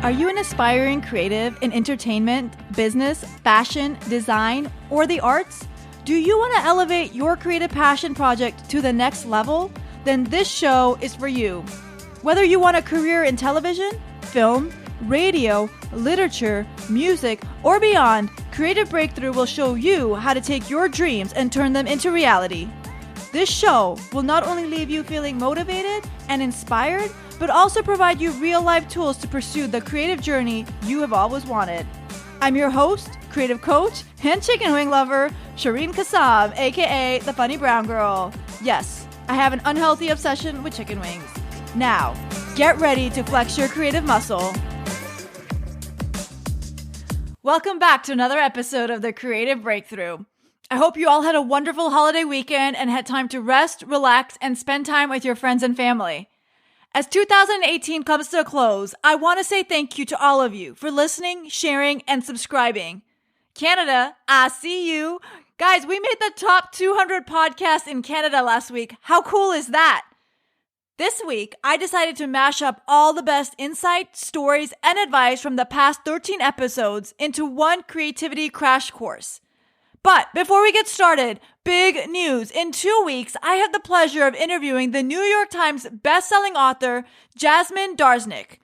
Are you an aspiring creative in entertainment, business, fashion, design, or the arts? Do you want to elevate your creative passion project to the next level? Then this show is for you. Whether you want a career in television, film, radio, literature, music, or beyond, Creative Breakthrough will show you how to take your dreams and turn them into reality. This show will not only leave you feeling motivated and inspired, but also provide you real-life tools to pursue the creative journey you have always wanted. I'm your host, creative coach, and chicken wing lover, Shireen Kassab, aka the Funny Brown Girl. Yes, I have an unhealthy obsession with chicken wings. Now, get ready to flex your creative muscle. Welcome back to another episode of the Creative Breakthrough. I hope you all had a wonderful holiday weekend and had time to rest, relax, and spend time with your friends and family. As 2018 comes to a close, I want to say thank you to all of you for listening, sharing, and subscribing. Canada, I see you. Guys, we made the top 200 podcasts in Canada last week. How cool is that? This week, I decided to mash up all the best insights, stories, and advice from the past 13 episodes into one creativity crash course. But before we get started, big news. In 2 weeks, I have the pleasure of interviewing the New York Times bestselling author, Jasmine Darznik.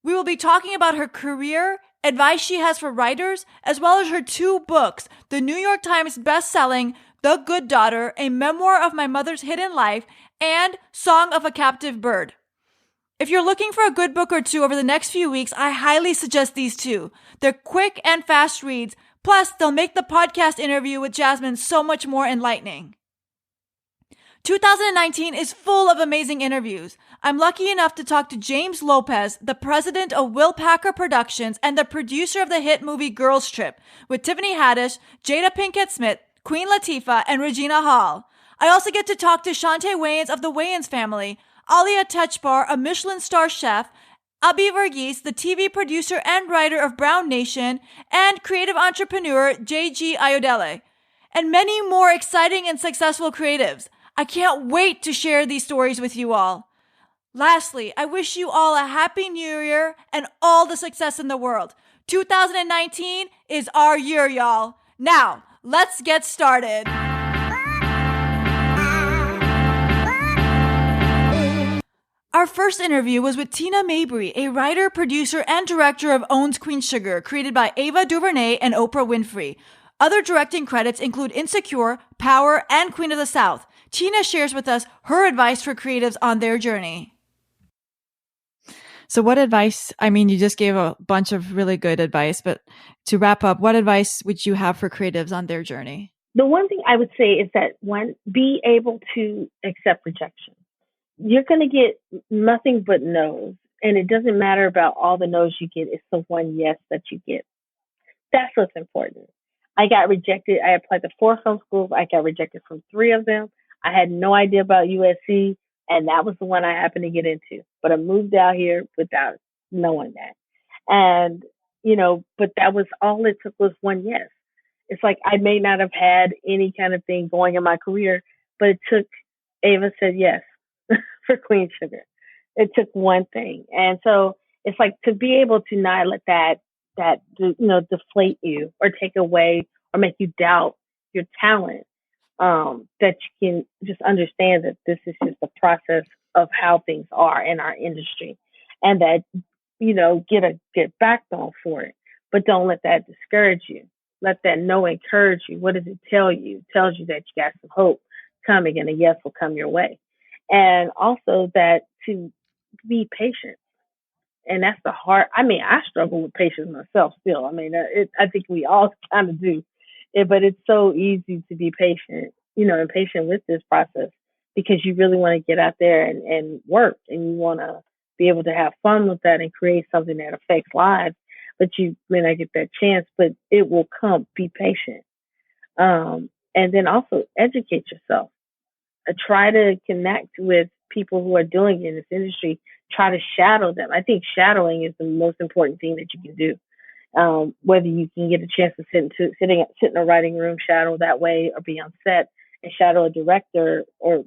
We will be talking about her career, advice she has for writers, as well as her 2 books, the New York Times bestselling The Good Daughter, a memoir of my mother's hidden life, and Song of a Captive Bird. If you're looking for a good book or 2 over the next few weeks, I highly suggest these 2. They're quick and fast reads. Plus, they'll make the podcast interview with Jasmine so much more enlightening. 2019 is full of amazing interviews. I'm lucky enough to talk to James Lopez, the president of Will Packer Productions and the producer of the hit movie Girls Trip, with Tiffany Haddish, Jada Pinkett Smith, Queen Latifah, and Regina Hall. I also get to talk to Shantae Wayans of the Wayans family, Alia Techbar, a Michelin star chef, Abi Verghese, the TV producer and writer of Brown Nation, and creative entrepreneur J.G. Iodele, and many more exciting and successful creatives. I can't wait to share these stories with you all. Lastly, I wish you all a happy new year and all the success in the world. 2019 is our year, y'all. Now, let's get started. Our first interview was with Tina Mabry, a writer, producer, and director of Owns Queen Sugar, created by Ava DuVernay and Oprah Winfrey. Other directing credits include Insecure, Power, and Queen of the South. Tina shares with us her advice for creatives on their journey. So what advice, you just gave a bunch of really good advice, but to wrap up, what advice would you have for creatives on their journey? The one thing I would say is that, one, be able to accept rejection. You're going to get nothing but no's. And it doesn't matter about all the no's you get. It's the one yes that you get. That's what's important. I got rejected. I applied to 4 film schools. I got rejected from 3 of them. I had no idea about USC. And that was the one I happened to get into. But I moved out here without knowing that. And, but that was all it took was one yes. It's like I may not have had any kind of thing going in my career, but it took, Ava said yes. For Queen Sugar. It took one thing. And so it's like to be able to not let that deflate you or take away or make you doubt your talent, that you can just understand that this is just the process of how things are in our industry, and that, get backbone for it, but don't let that discourage you. Let that no encourage you. What does it tell you? It tells you that you got some hope coming and a yes will come your way. And also that to be patient. And that's the hard, I struggle with patience myself still. I think we all kind of do. But it's so easy to be patient, and patient with this process, because you really want to get out there and work, and you want to be able to have fun with that and create something that affects lives. But you may not get that chance, but it will come. Be patient. And then also educate yourself. Try to connect with people who are doing it in this industry. Try to shadow them. I think shadowing is the most important thing that you can do. Whether you can get a chance to sit in a writing room, shadow that way, or be on set and shadow a director, or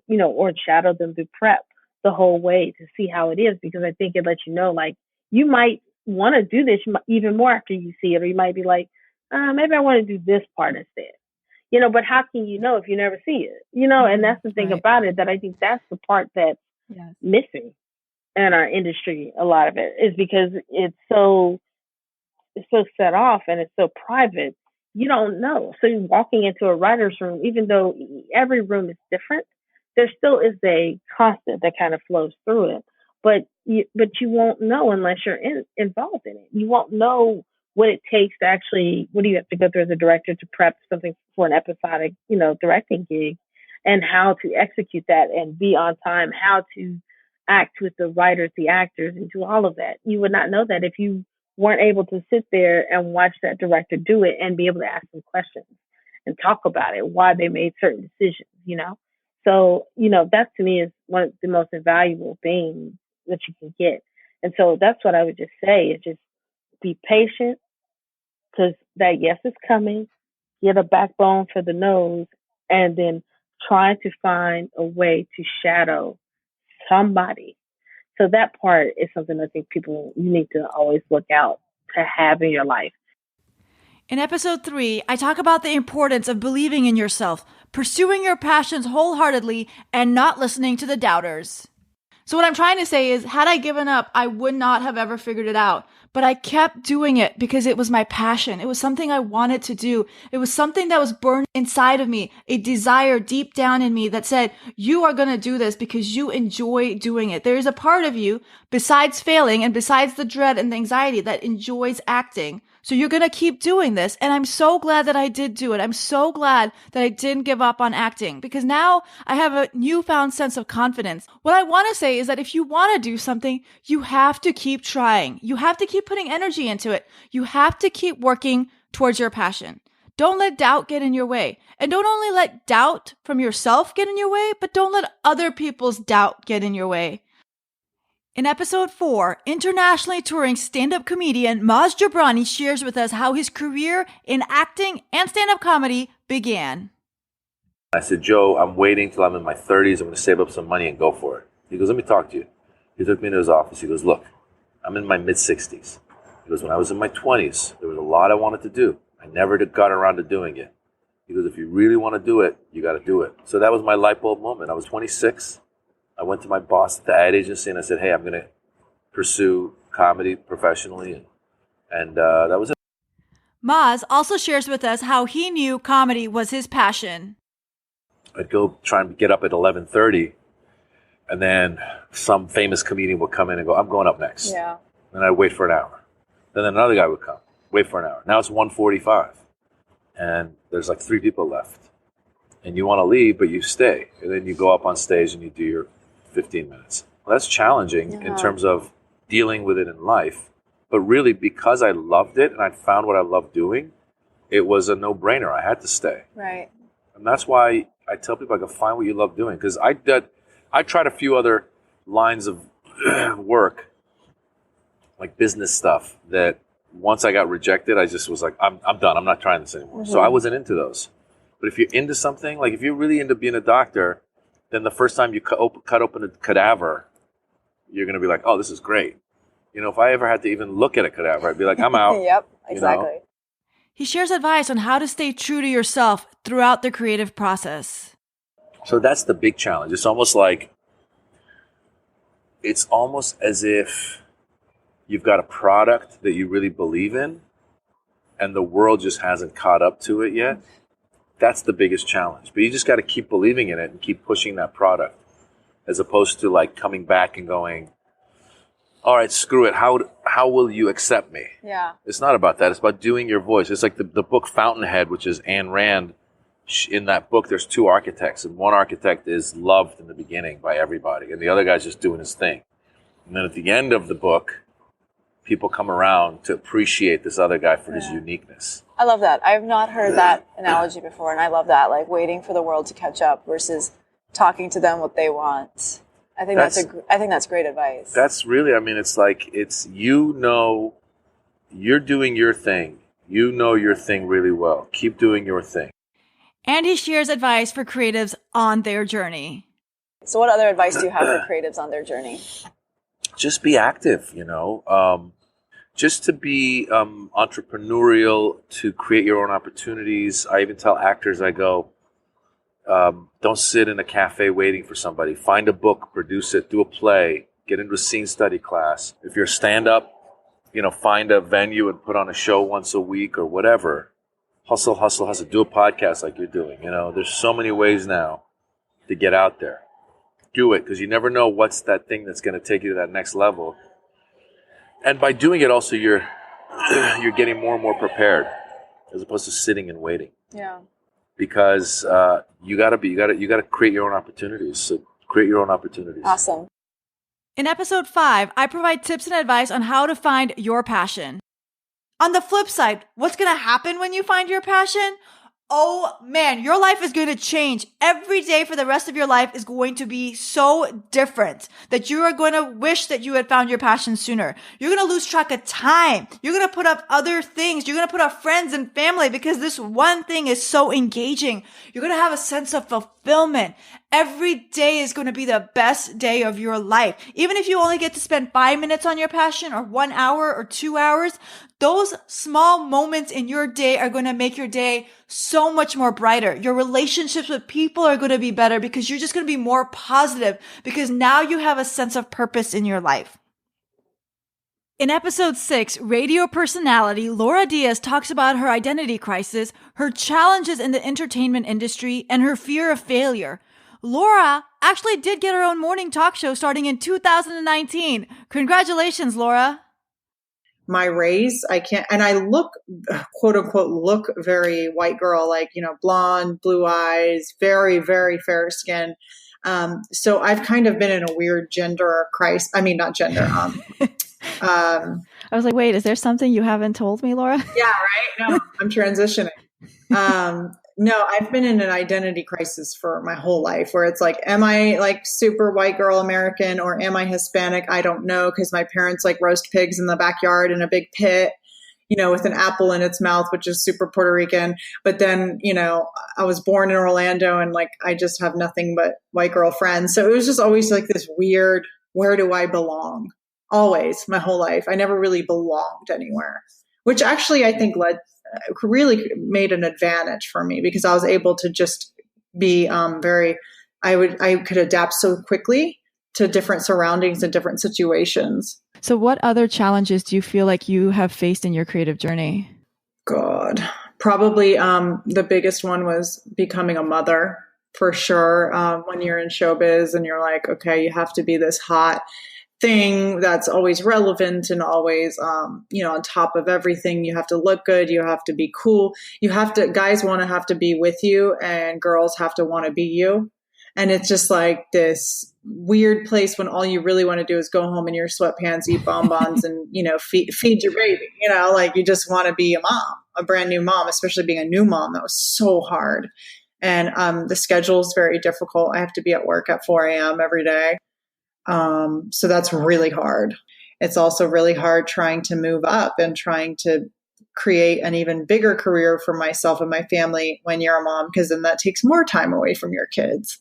shadow them through prep the whole way to see how it is, because I think it lets you know, like, you might want to do this even more after you see it, or you might be like, maybe I want to do this part instead. But how can you know if you never see it? And that's the thing about it, that I think that's the part that's missing in our industry. A lot of it is because it's so set off and it's so private. You don't know. So you're walking into a writer's room, even though every room is different, there still is a constant that kind of flows through it. But you won't know unless you're involved in it. You won't know what it takes to actually, what do you have to go through as a director to prep something for an episodic, directing gig, and how to execute that and be on time, how to act with the writers, the actors, and do all of that. You would not know that if you weren't able to sit there and watch that director do it and be able to ask them questions and talk about it, why they made certain decisions, So, that to me is one of the most invaluable things that you can get. And so that's what I would just say, is just be patient, because that yes is coming, get a backbone for the nose, and then try to find a way to shadow somebody. So that part is something I think you need to always look out to have in your life. In episode 3, I talk about the importance of believing in yourself, pursuing your passions wholeheartedly, and not listening to the doubters. So what I'm trying to say is, had I given up, I would not have ever figured it out. But I kept doing it because it was my passion. It was something I wanted to do. It was something that was burned inside of me, a desire deep down in me that said, you are going to do this because you enjoy doing it. There is a part of you, besides failing and besides the dread and the anxiety, that enjoys acting. So you're going to keep doing this. And I'm so glad that I did do it. I'm so glad that I didn't give up on acting, because now I have a newfound sense of confidence. What I want to say is that if you want to do something, you have to keep trying. You have to keep putting energy into it. You have to keep working towards your passion. Don't let doubt get in your way. And don't only let doubt from yourself get in your way, but don't let other people's doubt get in your way. In episode 4, internationally touring stand-up comedian Maz Jobrani shares with us how his career in acting and stand-up comedy began. I said, Joe, I'm waiting till I'm in my 30s. I'm going to save up some money and go for it. He goes, let me talk to you. He took me into his office. He goes, look, I'm in my mid-60s. He goes, when I was in my 20s, there was a lot I wanted to do. I never got around to doing it. He goes, if you really want to do it, you got to do it. So that was my light bulb moment. I was 26. I went to my boss at the ad agency and I said, hey, I'm going to pursue comedy professionally. And that was it. Maz also shares with us how he knew comedy was his passion. I'd go try and get up at 11:30, and then some famous comedian would come in and go, I'm going up next. Yeah. And I'd wait for an hour. Then another guy would come, wait for an hour. Now it's 1:45, and there's like 3 people left. And you want to leave, but you stay. And then you go up on stage and you do your 15 minutes. Well, that's challenging in terms of dealing with it in life. But really, because I loved it and I found what I loved doing, it was a no-brainer. I had to stay. Right. And that's why I tell people, I go, find what you love doing. Because I tried a few other lines of work, like business stuff, that once I got rejected, I just was like, I'm done. I'm not trying this anymore. Mm-hmm. So I wasn't into those. But if you're into something, like if you're really into being a doctor, then the first time you cut open a cadaver, you're going to be like, oh, this is great. If I ever had to even look at a cadaver, I'd be like, I'm out. Yep, exactly. He shares advice on how to stay true to yourself throughout the creative process. So that's the big challenge. It's almost as if you've got a product that you really believe in and the world just hasn't caught up to it yet. That's the biggest challenge. But you just got to keep believing in it and keep pushing that product, as opposed to like coming back and going, all right, screw it. How will you accept me? Yeah. It's not about that. It's about doing your voice. It's like the book Fountainhead, which is Ayn Rand. In that book, there's 2 architects, and one architect is loved in the beginning by everybody, and the other guy's just doing his thing. And then at the end of the book, people come around to appreciate this other guy for his uniqueness. I love that. I have not heard that analogy before, and I love that, like waiting for the world to catch up versus talking to them what they want. I think that's great advice. That's really, it's like, you're doing your thing. You know your thing really well. Keep doing your thing. And he shares advice for creatives on their journey. So what other advice do you have for creatives on their journey? Just be active, just to be entrepreneurial, to create your own opportunities. I even tell actors, I go, don't sit in a cafe waiting for somebody. Find a book, produce it, do a play, get into a scene study class. If you're stand-up, find a venue and put on a show once a week or whatever. Hustle, do a podcast like you're doing. There's so many ways now to get out there. Do it, because you never know what's that thing that's going to take you to that next level. And by doing it, also you're getting more and more prepared, as opposed to sitting and waiting. Yeah. Because you gotta create your own opportunities. So create your own opportunities. Awesome. In episode 5, I provide tips and advice on how to find your passion. On the flip side, what's going to happen when you find your passion? Oh man, your life is going to change. Every day for the rest of your life is going to be so different that you are going to wish that you had found your passion sooner. You're going to lose track of time. You're going to put up other things. You're going to put up friends and family because this one thing is so engaging. You're going to have a sense of fulfillment. Every day is going to be the best day of your life. Even if you only get to spend 5 minutes on your passion or 1 hour or 2 hours, those small moments in your day are going to make your day so much more brighter. Your relationships with people are going to be better because you're just going to be more positive because now you have a sense of purpose in your life. In episode 6, radio personality Laura Diaz talks about her identity crisis, her challenges in the entertainment industry, and her fear of failure. Laura actually did get her own morning talk show starting in 2019. Congratulations, Laura. My race, I can't, and I look, quote unquote, look very white girl, like, blonde, blue eyes, very, very fair skin. So I've kind of been in a weird gender crisis. I mean, not gender. I was like, wait, is there something you haven't told me, Laura? Yeah, right. No, I'm transitioning. No, I've been in an identity crisis for my whole life where it's like, am I like super white girl American or am I Hispanic? I don't know, because my parents like roast pigs in the backyard in a big pit, with an apple in its mouth, which is super Puerto Rican. But then, I was born in Orlando and like, I just have nothing but white girl friends. So it was just always like this weird, where do I belong? Always, my whole life. I never really belonged anywhere, which actually I think really made an advantage for me because I was able to just be I could adapt so quickly to different surroundings and different situations. So what other challenges do you feel like you have faced in your creative journey? God, probably the biggest one was becoming a mother, for sure. When you're in showbiz and you're like, okay, you have to be this hot thing that's always relevant and always, on top of everything. You have to look good. You have to be cool. Guys want to have to be with you and girls have to want to be you. And it's just like this weird place when all you really want to do is go home in your sweatpants, eat bonbons and, feed your baby, like you just want to be a mom, a brand new mom, especially being a new mom. That was so hard. And the schedule is very difficult. I have to be at work at 4 a.m. every day. So that's really hard. It's also really hard trying to move up and trying to create an even bigger career for myself and my family when you're a mom, because then that takes more time away from your kids.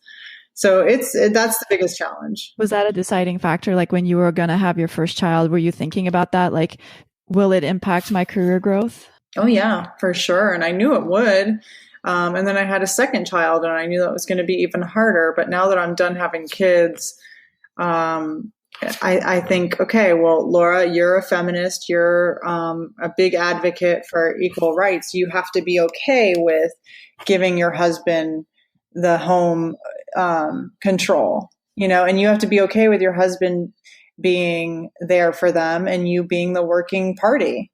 So that's the biggest challenge. Was that a deciding factor? Like when you were going to have your first child, were you thinking about that? Like, will it impact my career growth? Oh yeah, for sure. And I knew it would. And then I had a second child and I knew that was going to be even harder. But now that I'm done having kids, I think, okay, well, Laura, you're a feminist. You're a big advocate for equal rights. You have to be okay with giving your husband the home control, and you have to be okay with your husband being there for them and you being the working party.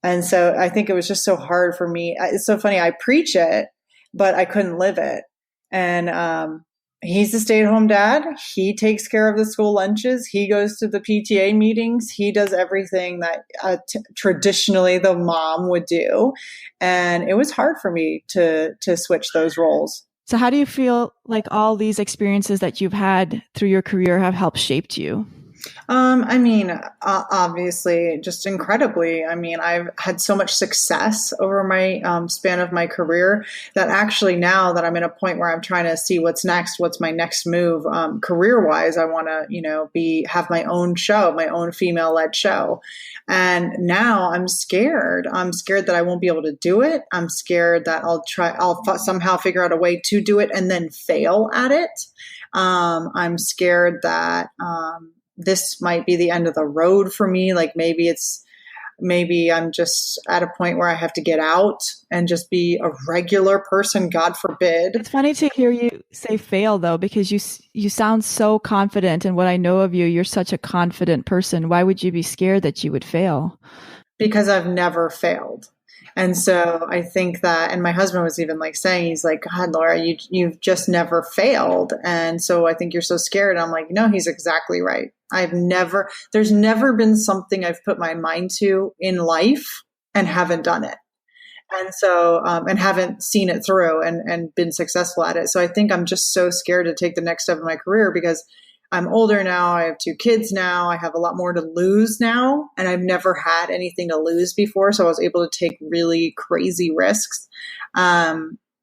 And so I think it was just so hard for me. It's so funny. I preach it, but I couldn't live it. And he's a stay-at-home dad. He takes care of the school lunches. He goes to the PTA meetings. He does everything that traditionally the mom would do. And it was hard for me to switch those roles. So how do you feel like all these experiences that you've had through your career have helped shaped you? I mean, obviously, just incredibly. I mean, I've had so much success over my span of my career that actually now that I'm in a point where I'm trying to see what's next, what's my next move, career wise, I want to, have my own show, my own female led show. And now I'm scared. I'm scared that I won't be able to do it. I'm scared that I'll somehow figure out a way to do it and then fail at it. I'm scared that, this might be the end of the road for me. Like maybe I'm just at a point where I have to get out and just be a regular person, God forbid. It's funny to hear you say fail though, because you sound so confident. And what I know of you, you're such a confident person. Why would you be scared that you would fail? Because I've never failed. And so I think that, and my husband was even saying, he's like, God, Laura, you've just never failed. And so I think you're so scared. I'm like, no, he's exactly right. There's never been something I've put my mind to in life and haven't done it. And so, and haven't seen it through and been successful at it. So I think I'm just so scared to take the next step in my career because I'm older now. I have 2 kids now. I have a lot more to lose now. And I've never had anything to lose before. So I was able to take really crazy risks.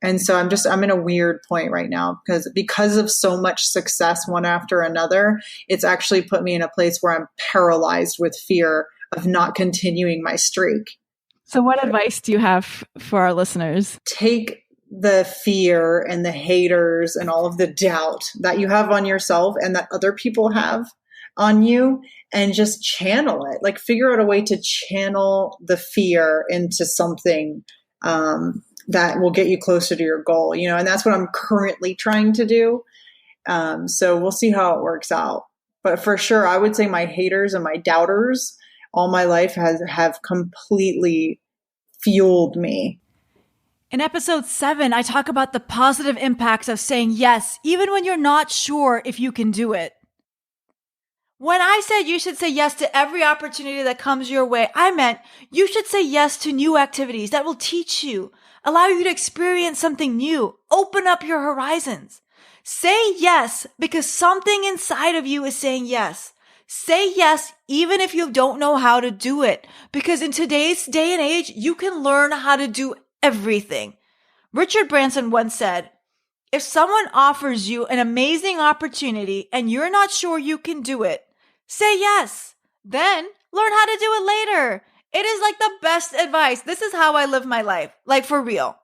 And so I'm in a weird point right now because of so much success one after another, it's actually put me in a place where I'm paralyzed with fear of not continuing my streak. So what advice do you have for our listeners? Take the fear and the haters and all of the doubt that you have on yourself and that other people have on you and just channel it. Figure out a way to channel the fear into something that will get you closer to your goal, and that's what I'm currently trying to do. So we'll see how it works out. But for sure, I would say my haters and my doubters all my life have completely fueled me. In episode 7, I talk about the positive impacts of saying yes, even when you're not sure if you can do it. When I said you should say yes to every opportunity that comes your way, I meant you should say yes to new activities that will teach you, allow you to experience something new, open up your horizons. Say yes because something inside of you is saying yes. Say yes even if you don't know how to do it, because in today's day and age, you can learn how to do everything. Richard Branson once said, if someone offers you an amazing opportunity and you're not sure you can do it, say yes. Then learn how to do it later. It is the best advice. This is how I live my life, for real.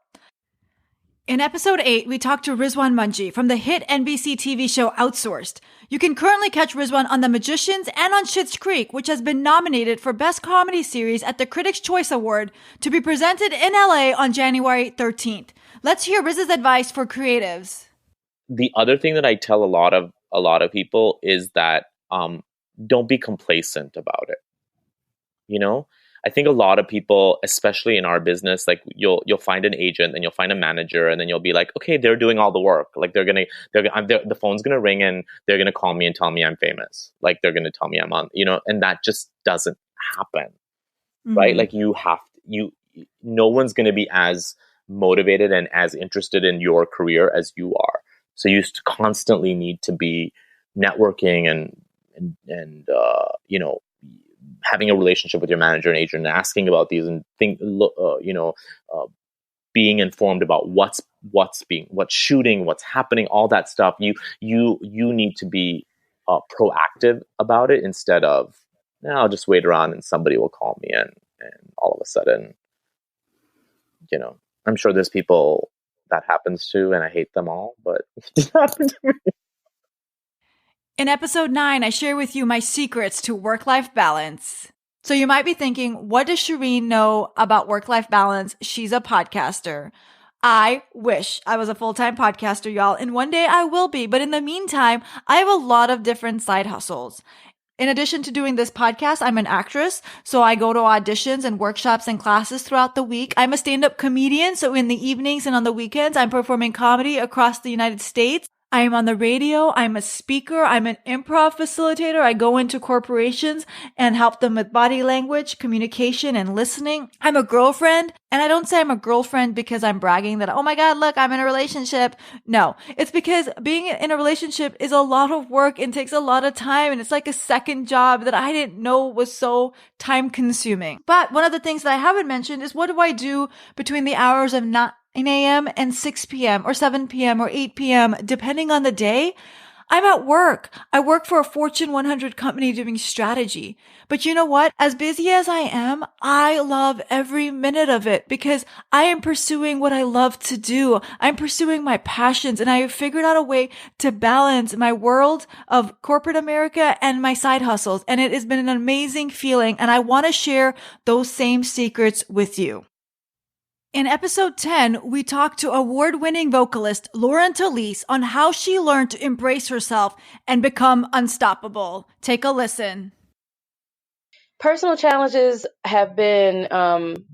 In episode 8, we talked to Rizwan Munji from the hit NBC TV show Outsourced. You can currently catch Rizwan on The Magicians and on Schitt's Creek, which has been nominated for Best Comedy Series at the Critics' Choice Award to be presented in LA on January 13th. Let's hear Riz's advice for creatives. The other thing that I tell a lot of people is that don't be complacent about it. I think a lot of people, especially in our business, you'll find an agent and you'll find a manager and then you'll be like, okay, they're doing all the work. The phone's going to ring and they're going to call me and tell me I'm famous. They're going to tell me I'm on, and that just doesn't happen. Mm-hmm. Right? No one's going to be as motivated and as interested in your career as you are. So you constantly need to be networking and having a relationship with your manager and agent and asking about these and being informed about what's shooting, what's happening, all that stuff. You need to be proactive about it instead of, I'll just wait around and somebody will call me and all of a sudden, I'm sure there's people that happens to, and I hate them all, but it did happen to me. In episode 9, I share with you my secrets to work-life balance. So you might be thinking, what does Shireen know about work-life balance? She's a podcaster. I wish I was a full-time podcaster, y'all, and one day I will be. But in the meantime, I have a lot of different side hustles. In addition to doing this podcast, I'm an actress, so I go to auditions and workshops and classes throughout the week. I'm a stand-up comedian, so in the evenings and on the weekends, I'm performing comedy across the United States. I am on the radio. I'm a speaker. I'm an improv facilitator. I go into corporations and help them with body language, communication, and listening. I'm a girlfriend. And I don't say I'm a girlfriend because I'm bragging that, oh my God, look, I'm in a relationship. No, it's because being in a relationship is a lot of work and takes a lot of time. And it's like a second job that I didn't know was so time consuming. But one of the things that I haven't mentioned is, what do I do between the hours of 9 a.m. and 6 p.m. or 7 p.m. or 8 p.m. depending on the day? I'm at work. I work for a Fortune 100 company doing strategy. But you know what? As busy as I am, I love every minute of it because I am pursuing what I love to do. I'm pursuing my passions, and I have figured out a way to balance my world of corporate America and my side hustles. And it has been an amazing feeling. And I want to share those same secrets with you. In episode 10, we talked to award-winning vocalist Lauren Talese on how she learned to embrace herself and become unstoppable. Take a listen. Personal challenges have been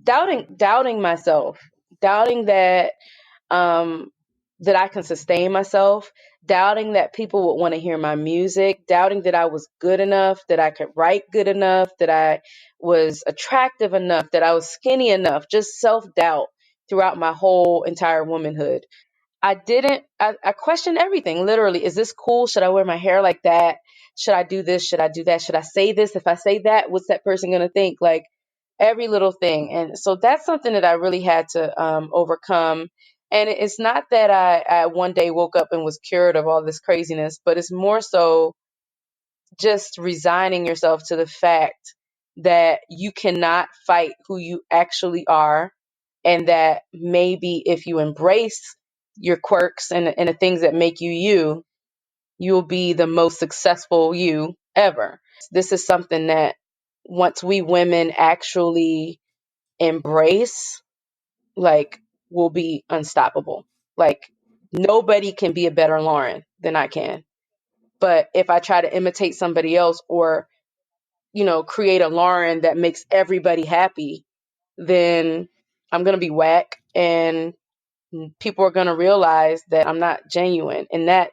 doubting myself, doubting that that I can sustain myself, doubting that people would want to hear my music, doubting that I was good enough, that I could write good enough, that I was attractive enough, that I was skinny enough, just self-doubt throughout my whole entire womanhood. I questioned everything. Literally, is this cool? Should I wear my hair like that? Should I do this? Should I do that? Should I say this? If I say that, what's that person going to think? Like every little thing. And so that's something that I really had to overcome. And it's not that I one day woke up and was cured of all this craziness, but it's more so just resigning yourself to the fact that you cannot fight who you actually are. And that maybe if you embrace your quirks and the things that make you, you'll be the most successful you ever. This is something that once we women actually embrace, like, we'll be unstoppable. Like, nobody can be a better Lauren than I can. But if I try to imitate somebody else or, create a Lauren that makes everybody happy, then I'm going to be whack and people are going to realize that I'm not genuine, and it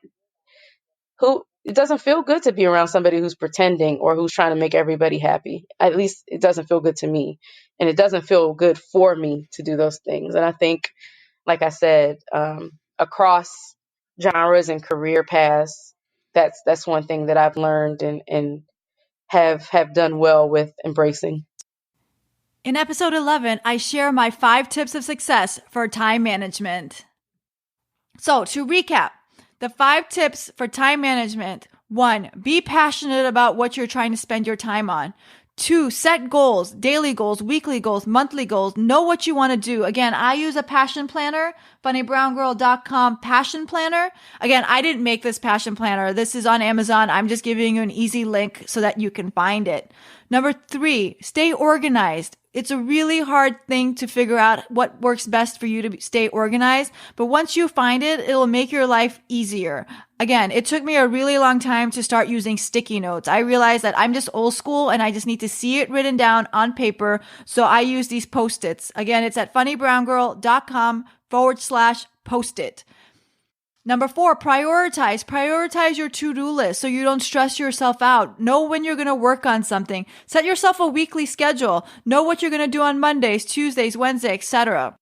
doesn't feel good to be around somebody who's pretending or who's trying to make everybody happy. At least it doesn't feel good to me, and it doesn't feel good for me to do those things. And I think, like I said, across genres and career paths, that's one thing that I've learned and have done well with embracing. In episode 11, I share my 5 tips of success for time management. So to recap, the 5 tips for time management: 1, be passionate about what you're trying to spend your time on. 2, set goals, daily goals, weekly goals, monthly goals. Know what you want to do. Again, I use a passion planner, funnybrown.com passion planner. Again, I didn't make this passion planner. This is on Amazon. I'm just giving you an easy link so that you can find it. Number 3, stay organized. It's a really hard thing to figure out what works best for you to stay organized. But once you find it, it'll make your life easier. Again, it took me a really long time to start using sticky notes. I realized that I'm just old school and I just need to see it written down on paper. So I use these Post-its. Again, it's at funnybrownGirl.com/Post-it. Number 4, prioritize. Prioritize your to-do list so you don't stress yourself out. Know when you're going to work on something. Set yourself a weekly schedule. Know what you're going to do on Mondays, Tuesdays, Wednesdays, etc.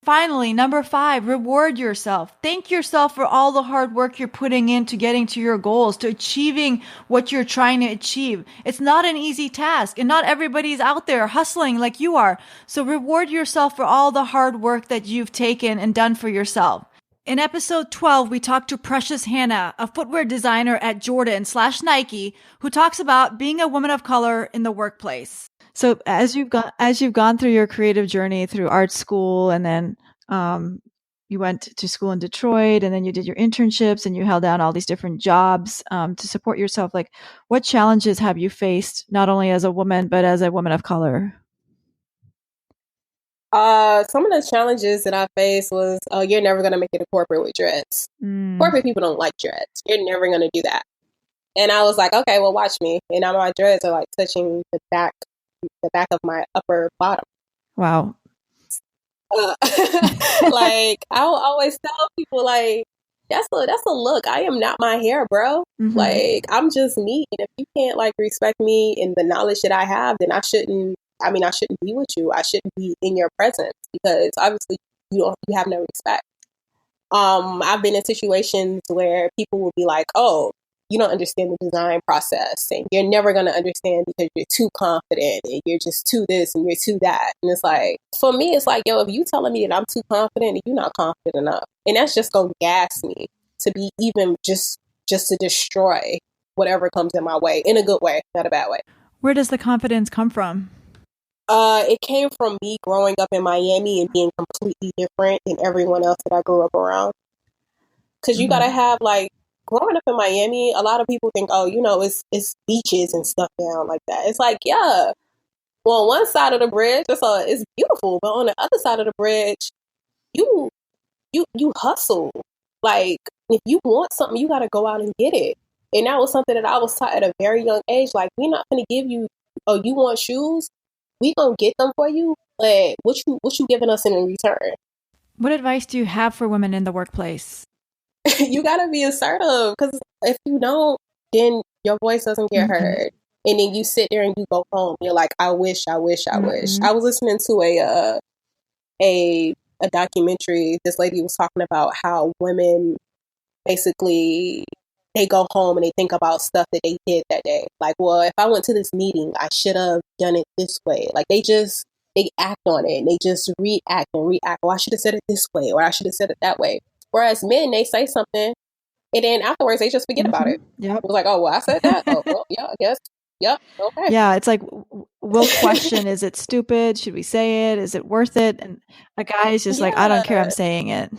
Finally, number 5, reward yourself. Thank yourself for all the hard work you're putting into getting to your goals, to achieving what you're trying to achieve. It's not an easy task, and not everybody's out there hustling like you are. So reward yourself for all the hard work that you've taken and done for yourself. In episode 12, we talked to Precious Hannah, a footwear designer at Jordan/Nike, who talks about being a woman of color in the workplace. So as you've gone through your creative journey through art school, and then you went to school in Detroit, and then you did your internships, and you held down all these different jobs to support yourself. Like, what challenges have you faced, not only as a woman, but as a woman of color? Some of the challenges that I faced was, you're never going to make it a corporate with dreads. Corporate people don't like dreads. You're never going to do that. And I was like, okay, well, watch me. And now my dreads are like touching the back of my upper bottom. Wow. Like, I'll always tell people, like, that's a look. I am not my hair, bro. Mm-hmm. Like, I'm just me. And if you can't like respect me and the knowledge that I have, then I shouldn't be with you. I shouldn't be in your presence because obviously you have no respect. I've been in situations where people will be like, oh, you don't understand the design process and you're never going to understand because you're too confident and you're just too this and you're too that. And it's like, for me, it's like, yo, if you telling me that I'm too confident and you're not confident enough, and that's just going to gas me to be even just to destroy whatever comes in my way, in a good way, not a bad way. Where does the confidence come from? It came from me growing up in Miami and being completely different than everyone else that I grew up around. Because you gotta have like, growing up in Miami, a lot of people think, oh, you know, it's beaches and stuff down like that. It's like, yeah, well, on one side of the bridge, it's beautiful, but on the other side of the bridge, you hustle. Like, if you want something, you gotta go out and get it. And that was something that I was taught at a very young age. Like, we're not gonna give you, oh, you want shoes? We gonna get them for you, but what you giving us in return? What advice do you have for women in the workplace? You gotta be assertive, because if you don't, then your voice doesn't get heard, and then you sit there and you go home. You're like, I wish. I was listening to a documentary. This lady was talking about how women basically, they go home and they think about stuff that they did that day. Like, well, if I went to this meeting, I should have done it this way. Like, they act on it and they just react. Oh, I should have said it this way, or I should have said it that way. Whereas men, they say something and then afterwards they just forget about it. Yep. It was like, oh, well, I said that. Oh, well, yeah, I guess. Yep. Okay. Yeah. It's like, we'll question, is it stupid? Should we say it? Is it worth it? And a guy is just like, I don't care. I'm saying it.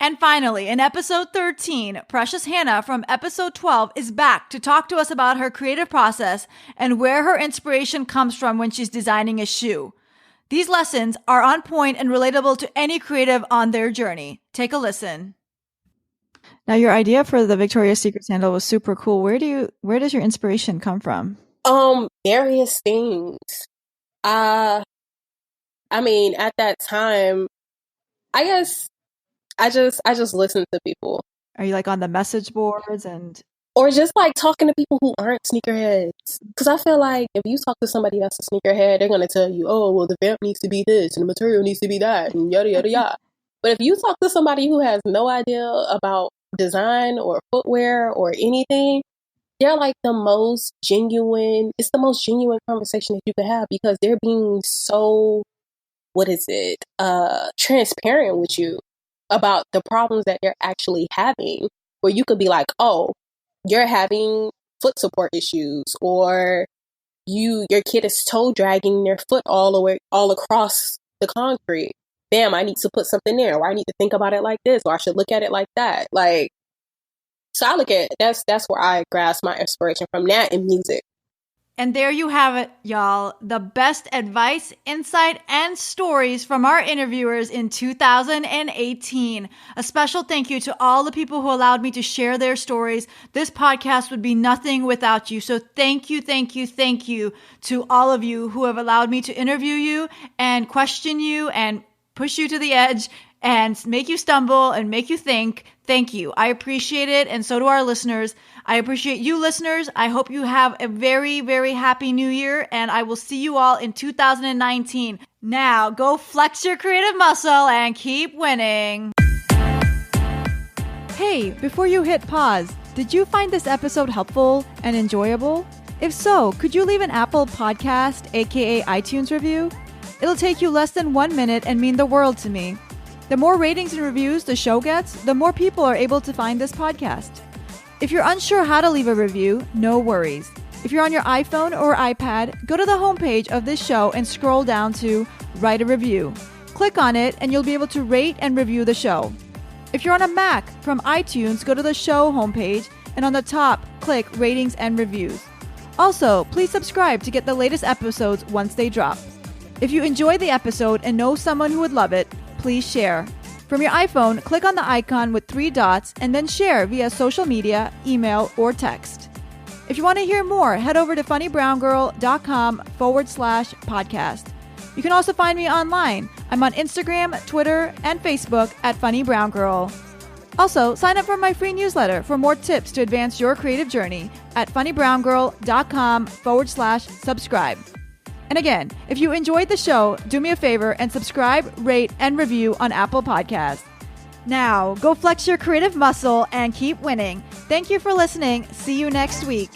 And finally, in episode 13, Precious Hannah from episode 12 is back to talk to us about her creative process and where her inspiration comes from when she's designing a shoe. These lessons are on point and relatable to any creative on their journey. Take a listen. Now, your idea for the Victoria's Secret sandal was super cool. Where does your inspiration come from? Various things. I mean, at that time, I guess I just listened to people. Are you like on the message boards or just like talking to people who aren't sneakerheads? Because I feel like if you talk to somebody that's a sneakerhead, they're going to tell you, oh, well, the vamp needs to be this and the material needs to be that and yada, yada, yada. But if you talk to somebody who has no idea about design or footwear or anything, they're like it's the most genuine conversation that you could have, because they're being so, transparent with you about the problems that they're actually having, where you could be like, oh, you're having foot support issues, or your kid is toe dragging their foot all across the concrete. Damn, I need to put something there, or I need to think about it like this, or I should look at it like that. Like, so I look at that's where I grasp my inspiration from, that and music. And there you have it, y'all. The best advice, insight, and stories from our interviewers in 2018. A special thank you to all the people who allowed me to share their stories. This podcast would be nothing without you. So thank you to all of you who have allowed me to interview you and question you and push you to the edge and make you stumble and make you think. Thank you. I appreciate it. And so do our listeners. I appreciate you, listeners. I hope you have a very, very happy new year, and I will see you all in 2019. Now, go flex your creative muscle and keep winning. Hey, before you hit pause, did you find this episode helpful and enjoyable? If so, could you leave an Apple Podcast, aka iTunes review? It'll take you less than 1 minute and mean the world to me. The more ratings and reviews the show gets, the more people are able to find this podcast. If you're unsure how to leave a review, no worries. If you're on your iPhone or iPad, go to the homepage of this show and scroll down to Write a Review. Click on it and you'll be able to rate and review the show. If you're on a Mac, from iTunes, go to the show homepage and on the top, click Ratings and Reviews. Also, please subscribe to get the latest episodes once they drop. If you enjoyed the episode and know someone who would love it, please share. From your iPhone, click on the icon with 3 dots and then share via social media, email, or text. If you want to hear more, head over to funnybrown.com/podcast. You can also find me online. I'm on Instagram, Twitter, and Facebook at Funny Brown Girl. Also, sign up for my free newsletter for more tips to advance your creative journey at funnybrown.com/subscribe. And again, if you enjoyed the show, do me a favor and subscribe, rate, and review on Apple Podcasts. Now, go flex your creative muscle and keep winning. Thank you for listening. See you next week.